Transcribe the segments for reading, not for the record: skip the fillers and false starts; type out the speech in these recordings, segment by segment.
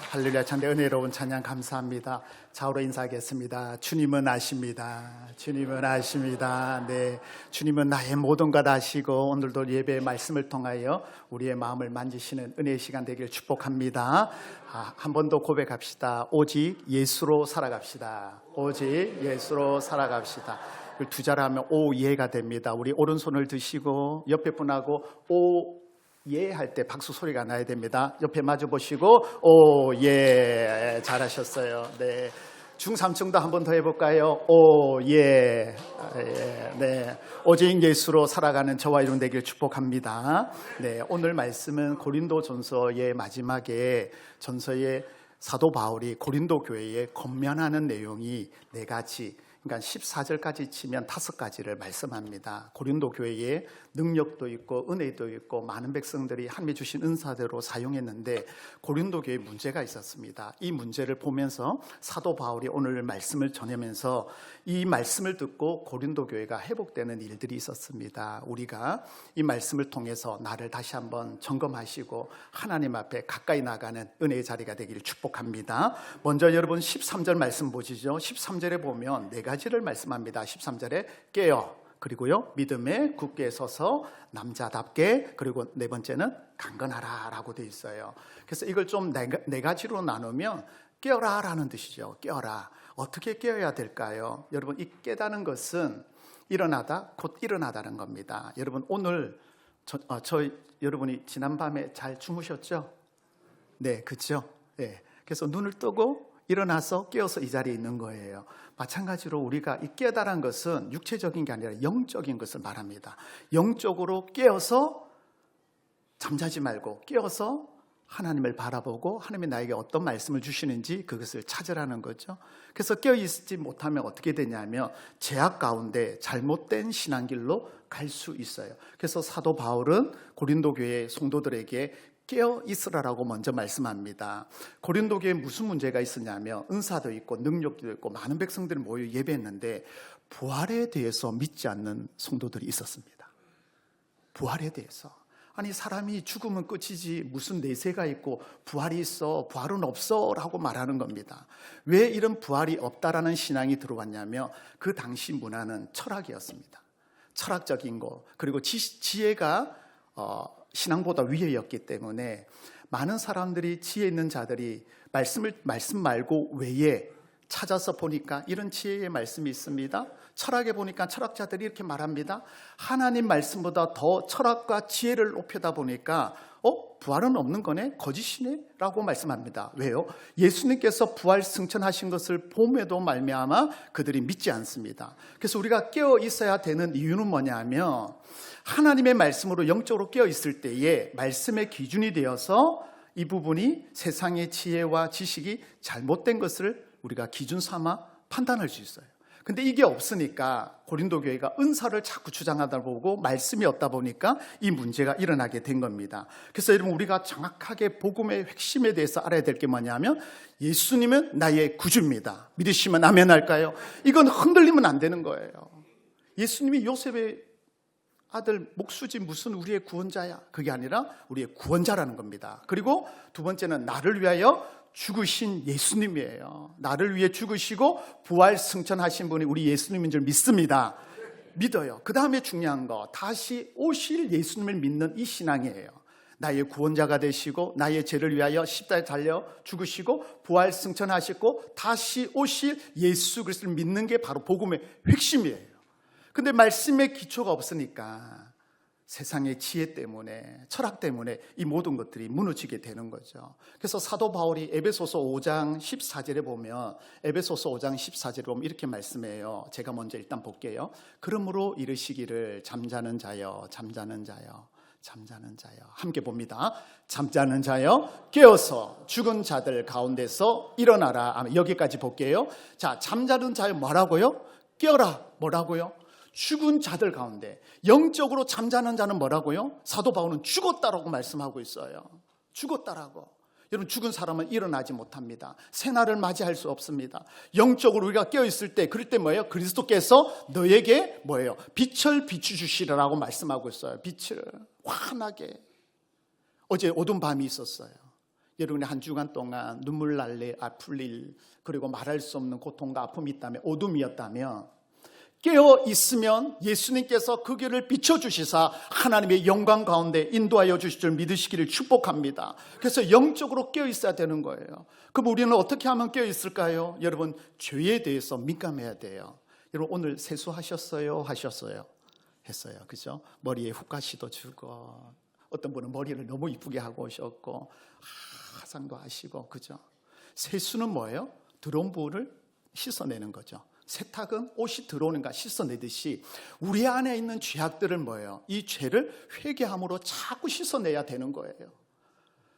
할렐루야 찬대 은혜로운 찬양 감사합니다. 좌우로 인사하겠습니다. 주님은 아십니다. 주님은 아십니다. 네, 주님은 나의 모든 것 아시고 오늘도 예배의 말씀을 통하여 우리의 마음을 만지시는 은혜의 시간 되길 축복합니다. 한 번 더 고백합시다. 오직 예수로 살아갑시다. 오직 예수로 살아갑시다. 두 자로 하면 오예가 됩니다. 우리 오른손을 드시고 옆에 분하고 예 할 때 박수 소리가 나야 됩니다. 옆에 마주 보시고 예 잘하셨어요. 네, 중3층도 한 번 더 해볼까요? 예. 네, 오직 예수로 살아가는 저와 여러분 되길 축복합니다. 네, 오늘 말씀은 고린도전서의 마지막에 전서의 사도 바울이 고린도 교회에 권면하는 내용이 4가지, 그러니까 14절까지 치면 5가지를 말씀합니다. 고린도 교회에 능력도 있고 은혜도 있고 많은 백성들이 하나님이 주신 은사대로 사용했는데 고린도 교회에 문제가 있었습니다. 이 문제를 보면서 사도 바울이 오늘 말씀을 전하면서 이 말씀을 듣고 고린도 교회가 회복되는 일들이 있었습니다. 우리가 이 말씀을 통해서 나를 다시 한번 점검하시고 하나님 앞에 가까이 나가는 은혜의 자리가 되기를 축복합니다. 먼저 여러분 13절 말씀 보시죠. 13절에 보면 4가지를 말씀합니다. 13절에 깨어, 그리고요 믿음에 굳게 서서 남자답게, 그리고 4번째는 강건하라 라고 되어 있어요. 그래서 이걸 좀 4가지로 나누면 깨어라 라는 뜻이죠. 깨어라. 어떻게 깨어야 될까요? 여러분, 이 깨다는 것은 일어나다, 곧 일어나다는 겁니다. 여러분, 오늘 여러분이 지난밤에 잘 주무셨죠? 네, 그렇죠? 네. 그래서 눈을 뜨고 일어나서 깨어서 이 자리에 있는 거예요. 마찬가지로 우리가 이 깨달은 것은 육체적인 게 아니라 영적인 것을 말합니다. 영적으로 깨어서 잠자지 말고 깨어서 하나님을 바라보고 하나님이 나에게 어떤 말씀을 주시는지 그것을 찾으라는 거죠. 그래서 깨어있지 못하면 어떻게 되냐면 죄악 가운데 잘못된 신앙길로 갈 수 있어요. 그래서 사도 바울은 고린도 교회 성도들에게 깨어 있으라라고 먼저 말씀합니다. 고린도 교회에 무슨 문제가 있었냐면 은사도 있고 능력도 있고 많은 백성들이 모여 예배했는데 부활에 대해서 믿지 않는 성도들이 있었습니다. 부활에 대해서. 아니, 사람이 죽으면 끝이지 무슨 내세가 있고 부활이 있어, 부활은 없어 라고 말하는 겁니다. 왜 이런 부활이 없다라는 신앙이 들어왔냐면 그 당시 문화는 철학이었습니다. 철학적인 거, 그리고 지혜가 신앙보다 위에였기 때문에 많은 사람들이 지혜 있는 자들이 말씀 말고 외에 찾아서 보니까 이런 지혜의 말씀이 있습니다. 철학에 보니까 철학자들이 이렇게 말합니다. 하나님 말씀보다 더 철학과 지혜를 높여다 보니까 부활은 없는 거네? 거짓이네? 라고 말씀합니다. 왜요? 예수님께서 부활 승천하신 것을 봄에도 말미암아 그들이 믿지 않습니다. 그래서 우리가 깨어 있어야 되는 이유는 뭐냐면 하나님의 말씀으로 영적으로 깨어 있을 때에 말씀의 기준이 되어서 이 부분이 세상의 지혜와 지식이 잘못된 것을 우리가 기준 삼아 판단할 수 있어요. 근데 이게 없으니까 고린도 교회가 은사를 자꾸 주장하다 보고 말씀이 없다 보니까 이 문제가 일어나게 된 겁니다. 그래서 여러분, 우리가 정확하게 복음의 핵심에 대해서 알아야 될 게 뭐냐면 예수님은 나의 구주입니다. 믿으시면 아멘 할까요? 이건 흔들리면 안 되는 거예요. 예수님이 요셉의 아들 목수지 무슨 우리의 구원자야? 그게 아니라 우리의 구원자라는 겁니다. 그리고 두 번째는 나를 위하여 죽으신 예수님이에요. 나를 위해 죽으시고 부활 승천하신 분이 우리 예수님인 줄 믿습니다. 믿어요. 그 다음에 중요한 거, 다시 오실 예수님을 믿는 이 신앙이에요. 나의 구원자가 되시고 나의 죄를 위하여 십자가에 달려 죽으시고 부활 승천하시고 다시 오실 예수 그리스도를 믿는 게 바로 복음의 핵심이에요. 근데 말씀의 기초가 없으니까 세상의 지혜 때문에, 철학 때문에 이 모든 것들이 무너지게 되는 거죠. 그래서 사도 바울이 에베소서 5장 14절에 보면, 에베소서 5장 14절에 보면 이렇게 말씀해요. 제가 먼저 일단 볼게요. 그러므로 이르시기를 잠자는 자여, 잠자는 자여, 잠자는 자여. 함께 봅니다. 잠자는 자여, 깨어서 죽은 자들 가운데서 일어나라. 여기까지 볼게요. 자, 잠자는 자여 뭐라고요? 깨어라. 뭐라고요? 죽은 자들 가운데. 영적으로 잠자는 자는 뭐라고요? 사도 바울은 죽었다라고 말씀하고 있어요. 죽었다라고. 여러분, 죽은 사람은 일어나지 못합니다. 새날을 맞이할 수 없습니다. 영적으로 우리가 깨어있을 때, 그럴 때 뭐예요? 그리스도께서 너에게 뭐예요? 빛을 비추주시라고 말씀하고 있어요. 빛을 환하게. 어제 어두운 밤이 있었어요. 여러분이 한 주간 동안 눈물 날래 아플 일, 그리고 말할 수 없는 고통과 아픔이 있다면, 어둠이었다면, 깨어 있으면 예수님께서 그 길을 비춰주시사 하나님의 영광 가운데 인도하여 주실 줄 믿으시기를 축복합니다. 그래서 영적으로 깨어 있어야 되는 거예요. 그럼 우리는 어떻게 하면 깨어 있을까요? 여러분, 죄에 대해서 민감해야 돼요. 여러분, 오늘 세수하셨어요? 하셨어요? 했어요. 그죠? 머리에 훅가시도 주고, 어떤 분은 머리를 너무 이쁘게 하고 오셨고, 화장도 하시고, 그죠? 세수는 뭐예요? 들어온 부를 씻어내는 거죠. 세탁은 옷이 들어오는가 씻어내듯이 우리 안에 있는 죄악들을 뭐예요? 이 죄를 회개함으로 자꾸 씻어내야 되는 거예요.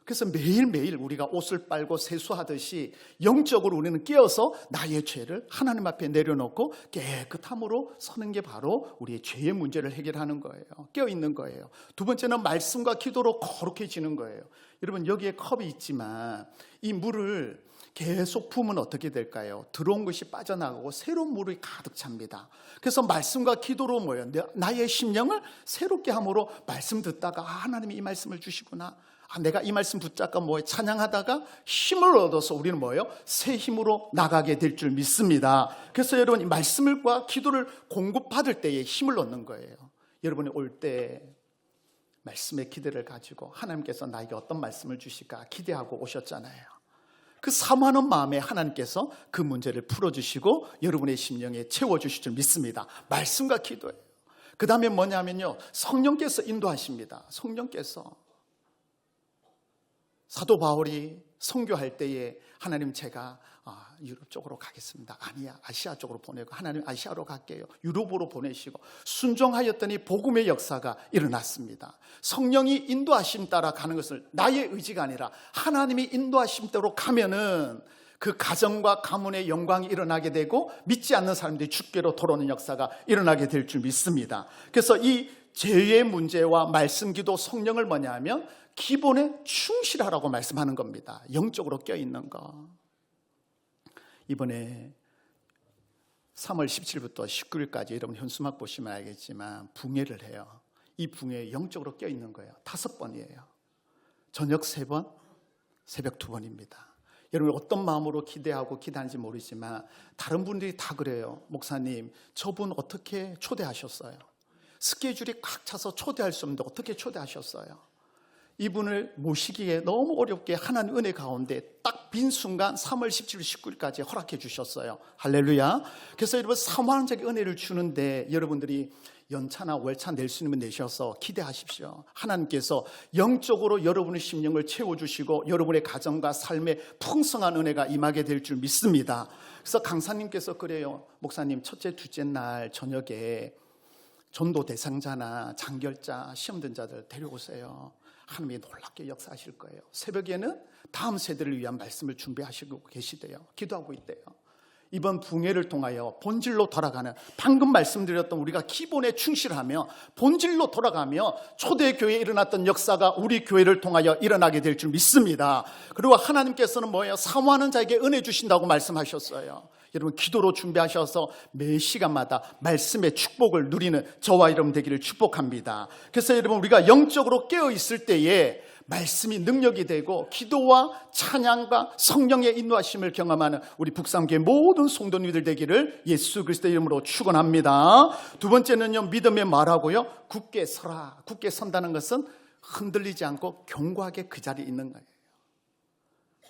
그래서 매일매일 우리가 옷을 빨고 세수하듯이 영적으로 우리는 깨어서 나의 죄를 하나님 앞에 내려놓고 깨끗함으로 서는 게 바로 우리의 죄의 문제를 해결하는 거예요. 깨어있는 거예요. 두 번째는 말씀과 기도로 거룩해지는 거예요. 여러분, 여기에 컵이 있지만 이 물을 계속 부으면 어떻게 될까요? 들어온 것이 빠져나가고 새로운 물이 가득 찹니다. 그래서 말씀과 기도로 뭐예요? 나의 심령을 새롭게 함으로 말씀 듣다가 하나님이 이 말씀을 주시구나. 내가 이 말씀 붙잡고 뭐예요? 찬양하다가 힘을 얻어서 우리는 뭐예요? 새 힘으로 나가게 될 줄 믿습니다. 그래서 여러분, 이 말씀과 기도를 공급받을 때에 힘을 얻는 거예요. 여러분이 올 때 말씀의 기대를 가지고 하나님께서 나에게 어떤 말씀을 주실까 기대하고 오셨잖아요. 그 사모하는 마음에 하나님께서 그 문제를 풀어주시고 여러분의 심령에 채워주실 줄 믿습니다. 말씀과 기도예요. 그 다음에 뭐냐면요, 성령께서 인도하십니다. 성령께서. 사도 바울이 선교할 때에 하나님, 제가 유럽 쪽으로 가겠습니다. 아니야, 아시아 쪽으로 보내고, 하나님 아시아로 갈게요. 유럽으로 보내시고 순종하였더니 복음의 역사가 일어났습니다. 성령이 인도하심 따라 가는 것을 나의 의지가 아니라 하나님이 인도하심대로 가면은 그 가정과 가문의 영광이 일어나게 되고 믿지 않는 사람들이 주께로 돌아오는 역사가 일어나게 될 줄 믿습니다. 그래서 이 죄의 문제와 말씀, 기도, 성령을 뭐냐면 기본에 충실하라고 말씀하는 겁니다. 영적으로 껴있는 거. 이번에 3월 17일부터 19일까지 여러분 현수막 보시면 알겠지만 붕해를 해요. 이 붕해에 영적으로 껴있는 거예요. 5번이에요. 저녁 3번, 새벽 2번입니다. 여러분, 어떤 마음으로 기대하고 기도하는지 모르지만 다른 분들이 다 그래요. 목사님, 저분 어떻게 초대하셨어요? 스케줄이 꽉 차서 초대할 수 없는데 어떻게 초대하셨어요? 이분을 모시기에 너무 어렵게 하나님 은혜 가운데 딱 빈 순간 3월 17일, 19일까지 허락해 주셨어요. 할렐루야. 그래서 여러분, 사모하는 은혜를 주는데 여러분들이 연차나 월차 낼 수 있는 분 내셔서 기대하십시오. 하나님께서 영적으로 여러분의 심령을 채워주시고 여러분의 가정과 삶에 풍성한 은혜가 임하게 될 줄 믿습니다. 그래서 강사님께서 그래요. 목사님, 첫째, 둘째 날 저녁에 전도 대상자나 장결자, 시험된 자들 데려오세요. 하나님이 놀랍게 역사하실 거예요. 새벽에는 다음 세대를 위한 말씀을 준비하시고 계시대요. 기도하고 있대요. 이번 붕해를 통하여 본질로 돌아가는, 방금 말씀드렸던 우리가 기본에 충실하며 본질로 돌아가며 초대교회에 일어났던 역사가 우리 교회를 통하여 일어나게 될 줄 믿습니다. 그리고 하나님께서는 뭐예요? 사모하는 자에게 은혜 주신다고 말씀하셨어요. 여러분, 기도로 준비하셔서 매 시간마다 말씀의 축복을 누리는 저와 여러분 되기를 축복합니다. 그래서 여러분, 우리가 영적으로 깨어있을 때에 말씀이 능력이 되고 기도와 찬양과 성령의 인도하심을 경험하는 우리 북삼교회 모든 성도님들 되기를 예수 그리스도의 이름으로 축원합니다. 두 번째는요, 믿음의 말하고요, 굳게 서라. 굳게 선다는 것은 흔들리지 않고 견고하게 그 자리에 있는 거예요.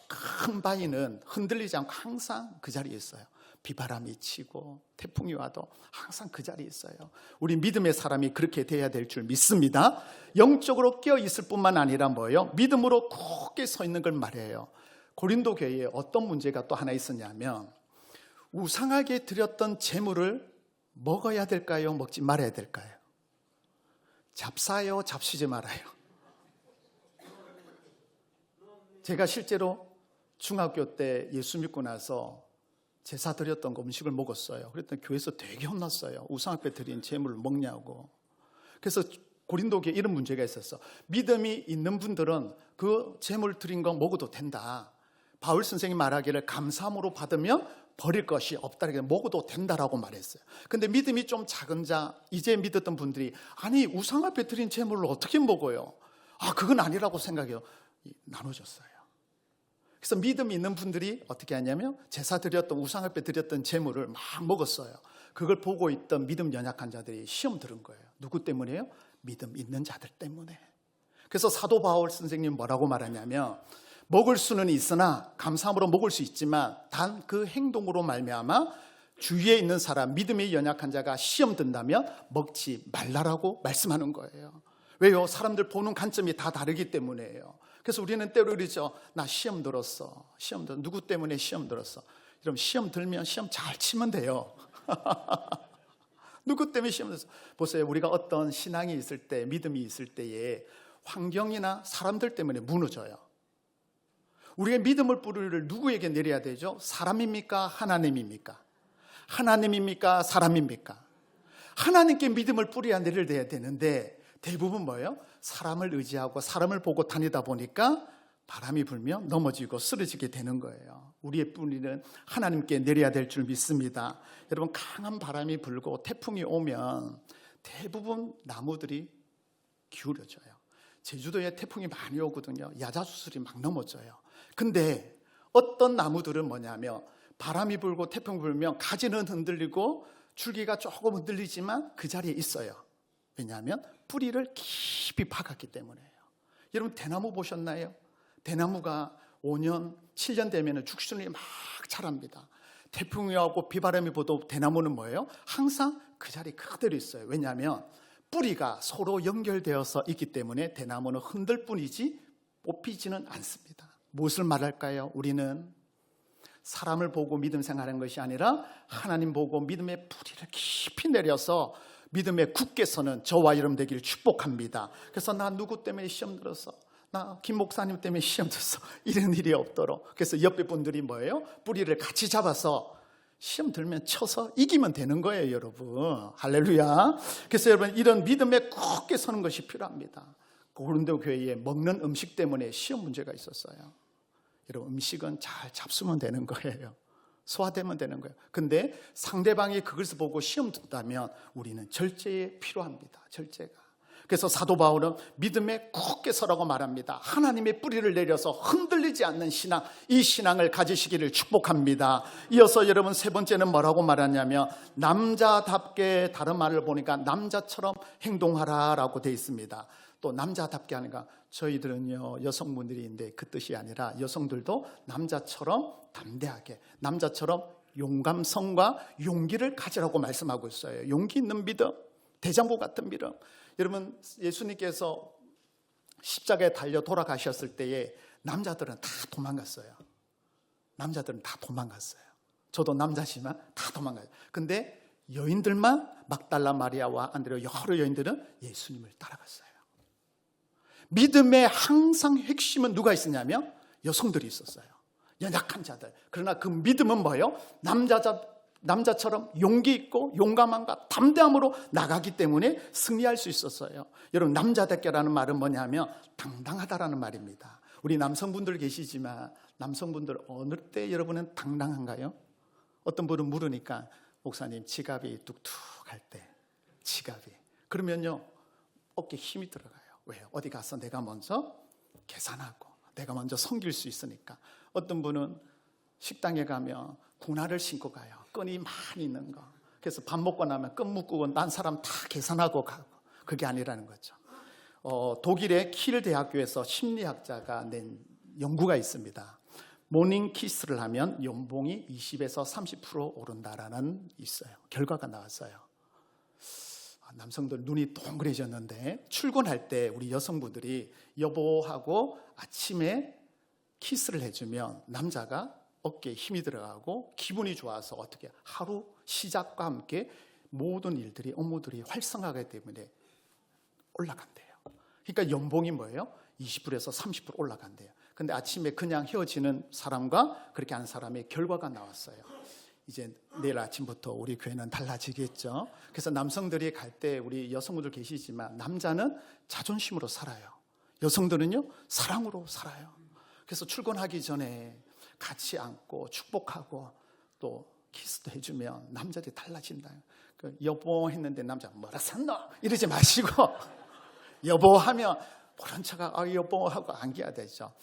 큰 바위는 흔들리지 않고 항상 그 자리에 있어요. 비바람이 치고 태풍이 와도 항상 그 자리에 있어요. 우리 믿음의 사람이 그렇게 돼야 될 줄 믿습니다. 영적으로 깨어 있을 뿐만 아니라 뭐예요? 믿음으로 굳게 서 있는 걸 말해요. 고린도 교회에 어떤 문제가 또 하나 있었냐면, 우상하게 드렸던 제물을 먹어야 될까요? 먹지 말아야 될까요? 잡사요? 잡수지 말아요? 제가 실제로 중학교 때 예수 믿고 나서 제사 드렸던 거 음식을 먹었어요. 그랬더니 교회에서 되게 혼났어요. 우상 앞에 드린 제물을 먹냐고. 그래서 고린도 교회에 이런 문제가 있었어. 믿음이 있는 분들은 그 제물 드린 거 먹어도 된다. 바울 선생님이 말하기를 감사함으로 받으면 버릴 것이 없다. 먹어도 된다라고 말했어요. 근데 믿음이 좀 작은 자, 이제 믿었던 분들이, 아니 우상 앞에 드린 제물을 어떻게 먹어요? 그건 아니라고 생각해요. 나눠졌어요. 그래서 믿음이 있는 분들이 어떻게 하냐면 제사 드렸던 우상 앞에 드렸던 제물을 막 먹었어요. 그걸 보고 있던 믿음 연약한 자들이 시험 들은 거예요. 누구 때문에요? 믿음 있는 자들 때문에. 그래서 사도 바울 선생님 뭐라고 말하냐면 먹을 수는 있으나 감사함으로 먹을 수 있지만 단 그 행동으로 말미암아 주위에 있는 사람, 믿음이 연약한 자가 시험 든다면 먹지 말라라고 말씀하는 거예요. 왜요? 사람들 보는 관점이 다 다르기 때문에요. 그래서 우리는 때로 그러죠. 나 시험 들었어. 누구 때문에 시험 들었어? 여러분 시험 들면 시험 잘 치면 돼요. 누구 때문에 시험 들었어? 보세요. 우리가 어떤 신앙이 있을 때, 믿음이 있을 때에 환경이나 사람들 때문에 무너져요. 우리의 믿음을 뿌리를 누구에게 내려야 되죠? 사람입니까? 하나님입니까? 하나님입니까? 사람입니까? 하나님께 믿음을 뿌려야 내려야 되는데 대부분 뭐예요? 사람을 의지하고 사람을 보고 다니다 보니까 바람이 불면 넘어지고 쓰러지게 되는 거예요. 우리의 뿌리는 하나님께 내려야 될 줄 믿습니다. 여러분 강한 바람이 불고 태풍이 오면 대부분 나무들이 기울어져요. 제주도에 태풍이 많이 오거든요. 야자수술이 막 넘어져요. 근데 어떤 나무들은 뭐냐면 바람이 불고 태풍이 불면 가지는 흔들리고 줄기가 조금 흔들리지만 그 자리에 있어요. 왜냐하면 뿌리를 깊이 박았기 때문에요. 여러분 대나무 보셨나요? 대나무가 5년, 7년 되면 죽순이 막 자랍니다. 태풍이 오고 비바람이 불어도 대나무는 뭐예요? 항상 그 자리 그대로 있어요. 왜냐하면 뿌리가 서로 연결되어서 있기 때문에 대나무는 흔들 뿐이지 뽑히지는 않습니다. 무엇을 말할까요? 우리는 사람을 보고 믿음 생활하는 것이 아니라 하나님 보고 믿음의 뿌리를 깊이 내려서 믿음에 굳게 서는 저와 여러분 되기를 축복합니다. 그래서 나 누구 때문에 시험 들었어? 나 김 목사님 때문에 시험 들었어. 이런 일이 없도록. 그래서 옆에 분들이 뭐예요? 뿌리를 같이 잡아서 시험 들면 쳐서 이기면 되는 거예요, 여러분. 할렐루야. 그래서 여러분 이런 믿음에 굳게 서는 것이 필요합니다. 고린도 교회에 먹는 음식 때문에 시험 문제가 있었어요. 여러분 음식은 잘 잡수면 되는 거예요. 소화되면 되는 거예요. 근데 상대방이 그것을 보고 시험 든다면 우리는 절제에 필요합니다. 절제가. 그래서 사도 바울은 믿음에 굳게 서라고 말합니다. 하나님의 뿌리를 내려서 흔들리지 않는 신앙, 이 신앙을 가지시기를 축복합니다. 이어서 여러분 세 번째는 뭐라고 말하냐면 남자답게, 다른 말을 보니까 남자처럼 행동하라라고 되어 있습니다. 또 남자답게 하니까 저희들은요 여성분들인데 그 뜻이 아니라 여성들도 남자처럼 담대하게, 남자처럼 용감성과 용기를 가지라고 말씀하고 있어요. 용기 있는 믿음, 대장부 같은 믿음. 여러분 예수님께서 십자가에 달려 돌아가셨을 때에 남자들은 다 도망갔어요. 남자들은 다 도망갔어요. 저도 남자지만 다 도망가요. 근데 여인들만 막달라 마리아와 안드레 여러 여인들은 예수님을 따라갔어요. 믿음의 항상 핵심은 누가 있었냐면 여성들이 있었어요. 연약한 자들. 그러나 그 믿음은 뭐예요? 남자처럼 용기 있고 용감함과 담대함으로 나가기 때문에 승리할 수 있었어요. 여러분 남자답게라는 말은 뭐냐면 당당하다라는 말입니다. 우리 남성분들 계시지만 남성분들 어느 때 여러분은 당당한가요? 어떤 분은 물으니까 목사님 지갑이 뚝뚝할 때 지갑이 그러면요 어깨에 힘이 들어가요. 왜요? 어디 가서 내가 먼저 계산하고 내가 먼저 섬길 수 있으니까. 어떤 분은 식당에 가면 군화를 신고 가요. 끈이 많이 있는 거. 그래서 밥 먹고 나면 끈 묶고 난 사람 다 계산하고 가고. 그게 아니라는 거죠. 독일의 킬 대학교에서 심리학자가 낸 연구가 있습니다. 모닝 키스를 하면 연봉이 20에서 30% 오른다라는 있어요. 결과가 나왔어요. 남성들 눈이 동그래졌는데 출근할 때 우리 여성분들이 여보하고 아침에 키스를 해주면 남자가 어깨에 힘이 들어가고 기분이 좋아서 어떻게 하루 시작과 함께 모든 일들이 업무들이 활성화하기 때문에 올라간대요. 그러니까 연봉이 뭐예요? 20%에서 30% 올라간대요. 근데 아침에 그냥 헤어지는 사람과 그렇게 하는 사람의 결과가 나왔어요. 이제 내일 아침부터 우리 교회는 달라지겠죠. 그래서 남성들이 갈 때 우리 여성분들 계시지만 남자는 자존심으로 살아요. 여성들은요 사랑으로 살아요. 그래서 출근하기 전에 같이 안고 축복하고 또 키스도 해주면 남자들이 달라진다. 여보 했는데 남자 뭐라 샀노? 이러지 마시고 여보 하면 모른 척하고 여보 하고 안겨야 되죠.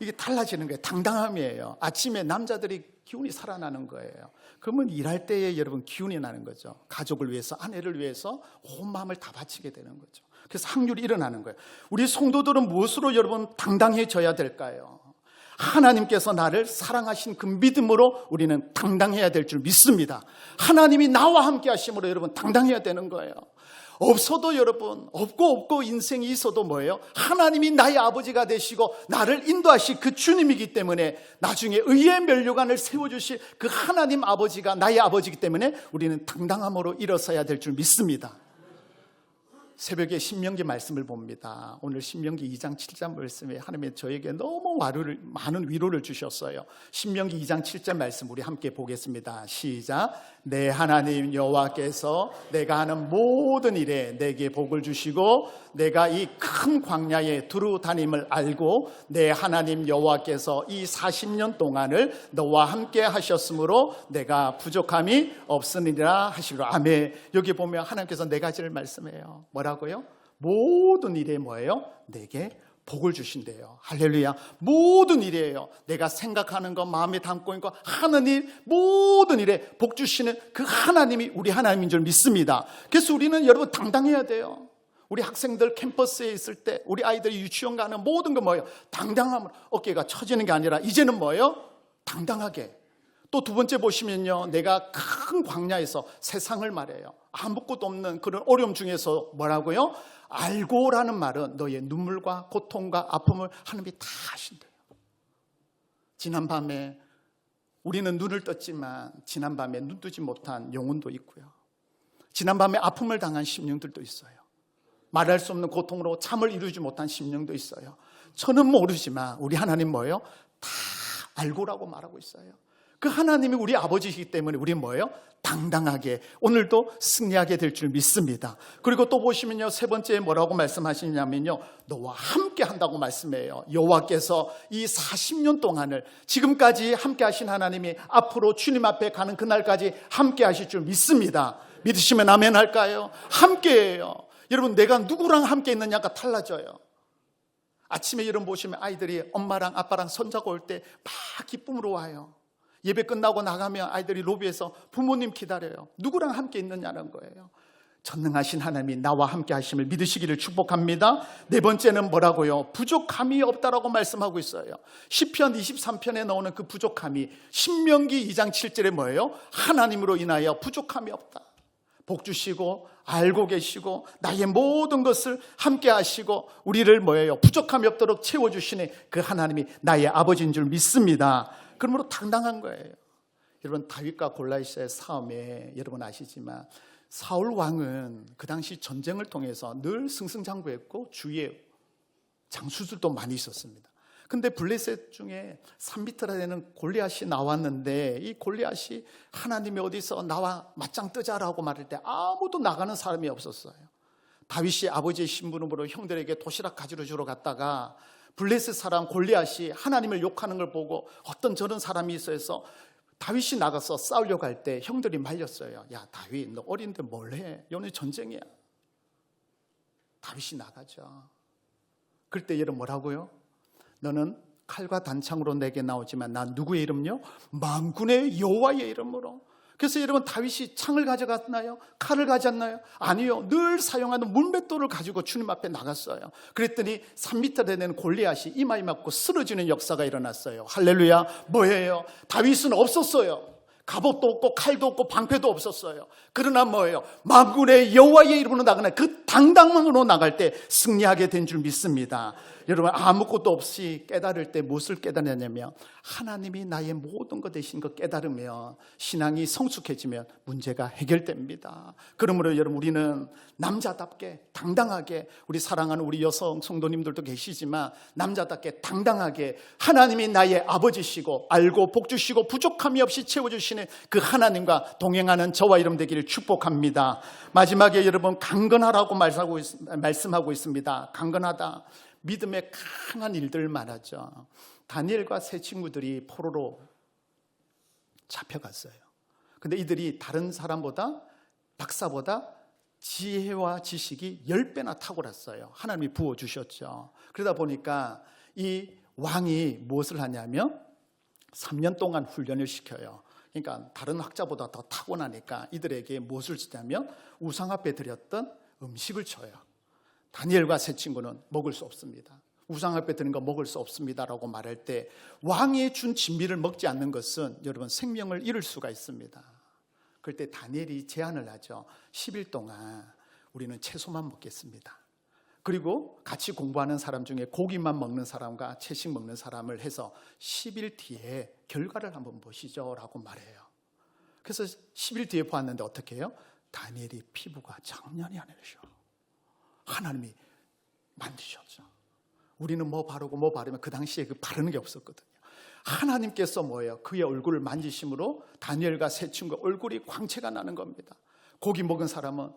이게 달라지는 거예요. 당당함이에요. 아침에 남자들이 기운이 살아나는 거예요. 그러면 일할 때에 여러분 기운이 나는 거죠. 가족을 위해서, 아내를 위해서 온 마음을 다 바치게 되는 거죠. 그래서 확률이 일어나는 거예요. 우리 성도들은 무엇으로 여러분 당당해져야 될까요? 하나님께서 나를 사랑하신 그 믿음으로 우리는 당당해야 될 줄 믿습니다. 하나님이 나와 함께 하심으로 여러분 당당해야 되는 거예요. 없어도 여러분, 없고 인생이 있어도 뭐예요? 하나님이 나의 아버지가 되시고 나를 인도하실 그 주님이기 때문에 나중에 의의 면류관을 세워주실 그 하나님 아버지가 나의 아버지이기 때문에 우리는 당당함으로 일어서야 될 줄 믿습니다. 새벽에 신명기 말씀을 봅니다. 오늘 신명기 2장 7절 말씀에 하나님이 저에게 너무 많은 위로를 주셨어요. 신명기 2장 7절 말씀 우리 함께 보겠습니다. 시작. 내 하나님 여호와께서 내가 하는 모든 일에 내게 복을 주시고 내가 이 큰 광야에 두루 다님을 알고 내 하나님 여호와께서 이 40년 동안을 너와 함께 하셨으므로 내가 부족함이 없으리라 하시리라. 아멘. 여기 보면 하나님께서 네 가지를 말씀해요. 뭐라고요? 모든 일에 뭐예요? 내게 복을 주신대요. 할렐루야. 모든 일이에요. 내가 생각하는 것, 마음에 담고 있는 것, 하는 일, 모든 일에 복 주시는 그 하나님이 우리 하나님인 줄 믿습니다. 그래서 우리는 여러분 당당해야 돼요. 우리 학생들 캠퍼스에 있을 때 우리 아이들이 유치원 가는 모든 거 뭐예요? 당당함으로 어깨가 처지는 게 아니라 이제는 뭐예요? 당당하게. 또 두 번째 보시면요, 내가 큰 광야에서 세상을 말해요. 아무것도 없는 그런 어려움 중에서 뭐라고요? 알고라는 말은 너의 눈물과 고통과 아픔을 하나님이 다 아신대요. 지난밤에 우리는 눈을 떴지만 지난밤에 눈 뜨지 못한 영혼도 있고요. 지난밤에 아픔을 당한 심령들도 있어요. 말할 수 없는 고통으로 잠을 이루지 못한 심령도 있어요. 저는 모르지만 우리 하나님 뭐예요? 다 알고라고 말하고 있어요. 그 하나님이 우리 아버지이기 때문에 우리는 뭐예요? 당당하게 오늘도 승리하게 될 줄 믿습니다. 그리고 또 보시면요, 세 번째 뭐라고 말씀하시냐면요, 너와 함께 한다고 말씀해요. 여호와께서 이 40년 동안을 지금까지 함께 하신 하나님이 앞으로 주님 앞에 가는 그날까지 함께 하실 줄 믿습니다. 믿으시면 아멘 할까요? 함께해요. 여러분, 내가 누구랑 함께 있느냐가 달라져요. 아침에 여러분 보시면 아이들이 엄마랑 아빠랑 손잡고 올 때 막 기쁨으로 와요. 예배 끝나고 나가면 아이들이 로비에서 부모님 기다려요. 누구랑 함께 있느냐는 거예요. 전능하신 하나님이 나와 함께 하심을 믿으시기를 축복합니다. 네 번째는 뭐라고요? 부족함이 없다라고 말씀하고 있어요. 시편 23편에 나오는 그 부족함이 신명기 2장 7절에 뭐예요? 하나님으로 인하여 부족함이 없다. 복 주시고 알고 계시고 나의 모든 것을 함께 하시고 우리를 뭐예요? 부족함이 없도록 채워주시는 그 하나님이 나의 아버지인 줄 믿습니다. 그러므로 당당한 거예요. 여러분, 다윗과 골리앗의 싸움에 여러분 아시지만 사울 왕은 그 당시 전쟁을 통해서 늘 승승장구했고 주위에 장수들도 많이 있었습니다. 근데 블레셋 중에 3미터나 되는 골리앗이 나왔는데 이 골리앗이 하나님이 어디서 나와 맞짱 뜨자라고 말할 때 아무도 나가는 사람이 없었어요. 다윗이 아버지의 심부름으로 형들에게 도시락 가지러 주러 갔다가 블레셋 사람 골리앗이 하나님을 욕하는 걸 보고 어떤 저런 사람이 있어서 다윗이 나가서 싸우려고 할 때 형들이 말렸어요. 야, 다윗, 너 어린데 뭘 해? 오늘 전쟁이야. 다윗이 나가죠. 그럴 때 여러분 뭐라고요? 너는 칼과 단창으로 내게 나오지만 난 누구의 이름요? 만군의 여호와의 이름으로. 그래서 여러분, 다윗이 창을 가져갔나요? 칼을 가졌나요? 아니요. 늘 사용하는 물맷돌을 가지고 주님 앞에 나갔어요. 그랬더니 3미터 되는 골리앗이 이마에 맞고 쓰러지는 역사가 일어났어요. 할렐루야. 뭐예요? 다윗은 없었어요. 갑옷도 없고 칼도 없고 방패도 없었어요. 그러나 뭐예요? 만군의 여호와의 이름으로 나가는 그 당당함으로 나갈 때 승리하게 된 줄 믿습니다. 여러분, 아무것도 없이 깨달을 때 무엇을 깨달았냐면 하나님이 나의 모든 것 되신 것 깨달으면 신앙이 성숙해지면 문제가 해결됩니다. 그러므로 여러분, 우리는 남자답게 당당하게, 우리 사랑하는 우리 여성 성도님들도 계시지만 남자답게 당당하게 하나님이 나의 아버지시고 알고 복 주시고 부족함이 없이 채워주시는 그 하나님과 동행하는 저와 여러분 되기를 축복합니다. 마지막에 여러분, 강건하라고 말씀하고 있습니다. 강건하다. 믿음의 강한 일들 말하죠. 다니엘과 세 친구들이 포로로 잡혀갔어요. 근데 이들이 다른 사람보다, 박사보다 지혜와 지식이 10배나 탁월했어요. 하나님이 부어주셨죠. 그러다 보니까 이 왕이 무엇을 하냐면 3년 동안 훈련을 시켜요. 그러니까 다른 학자보다 더 타고나니까 이들에게 무엇을 주냐면 우상 앞에 드렸던 음식을 줘요. 다니엘과 세 친구는 먹을 수 없습니다. 우상 앞에 드는 거 먹을 수 없습니다라고 말할 때 왕이 준 진미를 먹지 않는 것은 여러분 생명을 잃을 수가 있습니다. 그럴 때 다니엘이 제안을 하죠. 10일 동안 우리는 채소만 먹겠습니다. 그리고 같이 공부하는 사람 중에 고기만 먹는 사람과 채식 먹는 사람을 해서 10일 뒤에 결과를 한번 보시죠 라고 말해요. 그래서 10일 뒤에 보았는데 어떻게 해요? 다니엘이 피부가 장난이 아니죠. 하나님이 만드셨죠. 우리는 뭐 바르고 뭐 바르면 그 당시에 그 바르는 게 없었거든요. 하나님께서 뭐예요? 그의 얼굴을 만지심으로 다니엘과 세 친구 얼굴이 광채가 나는 겁니다. 고기 먹은 사람은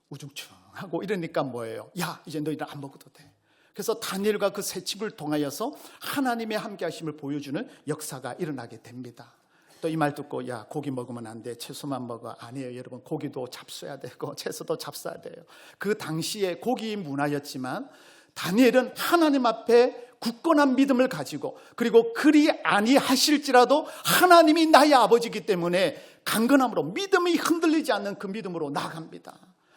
우중충하고 이러니까 뭐예요? 야, 이제 너희들 안 먹어도 돼. 그래서 다니엘과 그 세 친구를 통하여서 하나님의 함께하심을 보여주는 역사가 일어나게 됩니다. 또 이 말 듣고 야, 고기 먹으면 안 돼, 채소만 먹어. 아니에요 여러분, 고기도 잡숴야 되고 채소도 잡숴야 돼요. 그 당시에 고기 문화였지만 다니엘은 하나님 앞에 굳건한 믿음을 가지고, 그리고 그리 아니하실지라도 하나님이 나의 아버지이기 때문에 강건함으로, 믿음이 흔들리지 않는 그 믿음으로 나아갑니다.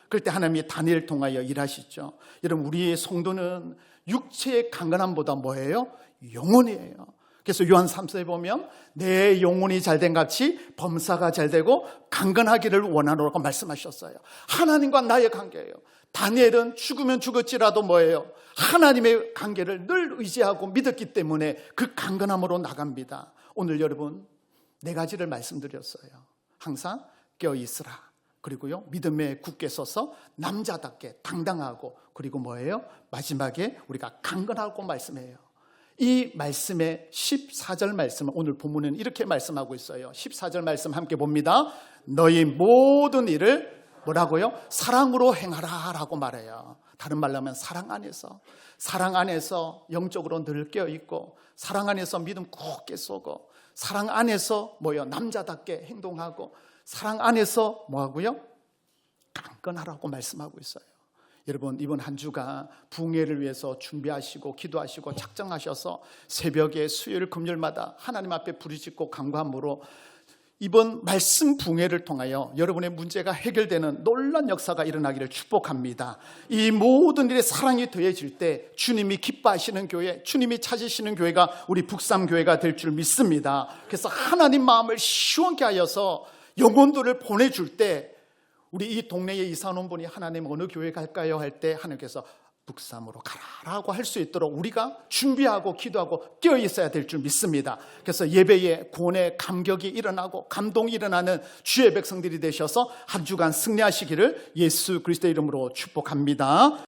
그럴 때 하나님이 다니엘을 통하여 일하시죠. 여러분, 우리의 성도는 육체의 강건함보다 뭐예요? 영혼이에요. 그래서 요한 3서에 보면 내 영혼이 잘된 같이 범사가 잘되고 강건하기를 원하노라고 말씀하셨어요. 하나님과 나의 관계예요. 다니엘은 죽으면 죽었지라도 뭐예요? 하나님의 관계를 늘 의지하고 믿었기 때문에 그 강건함으로 나갑니다. 오늘 여러분 4가지를 말씀드렸어요. 항상 깨어있으라. 그리고요, 믿음에 굳게 서서 남자답게 당당하고, 그리고 뭐예요? 마지막에 우리가 강건하고 말씀해요. 이 말씀의 14절 말씀은 오늘 본문은 이렇게 말씀하고 있어요. 14절 말씀 함께 봅니다. 너희 모든 일을 뭐라고요? 사랑으로 행하라 라고 말해요. 다른 말로 하면 사랑 안에서 영적으로 늘 깨어있고, 사랑 안에서 믿음 굳게 쏘고, 사랑 안에서 뭐요? 남자답게 행동하고, 사랑 안에서 뭐하고요? 강건하라고 말씀하고 있어요. 여러분, 이번 한 주가 부흥회를 위해서 준비하시고 기도하시고 작정하셔서 새벽에 수요일 금요일마다 하나님 앞에 부르짖고 간구함으로 이번 말씀 부흥회를 통하여 여러분의 문제가 해결되는 놀라운 역사가 일어나기를 축복합니다. 이 모든 일에 사랑이 더해질 때 주님이 기뻐하시는 교회, 주님이 찾으시는 교회가 우리 북삼교회가 될 줄 믿습니다. 그래서 하나님 마음을 시원케 하여서 영혼들을 보내줄 때, 우리 이 동네에 이사 온 분이 하나님 어느 교회 갈까요? 할 때 하나님께서 북삼으로 가라라고 할 수 있도록 우리가 준비하고 기도하고 깨어 있어야 될 줄 믿습니다. 그래서 예배에 구원의 감격이 일어나고 감동이 일어나는 주의 백성들이 되셔서 한 주간 승리하시기를 예수 그리스도의 이름으로 축복합니다.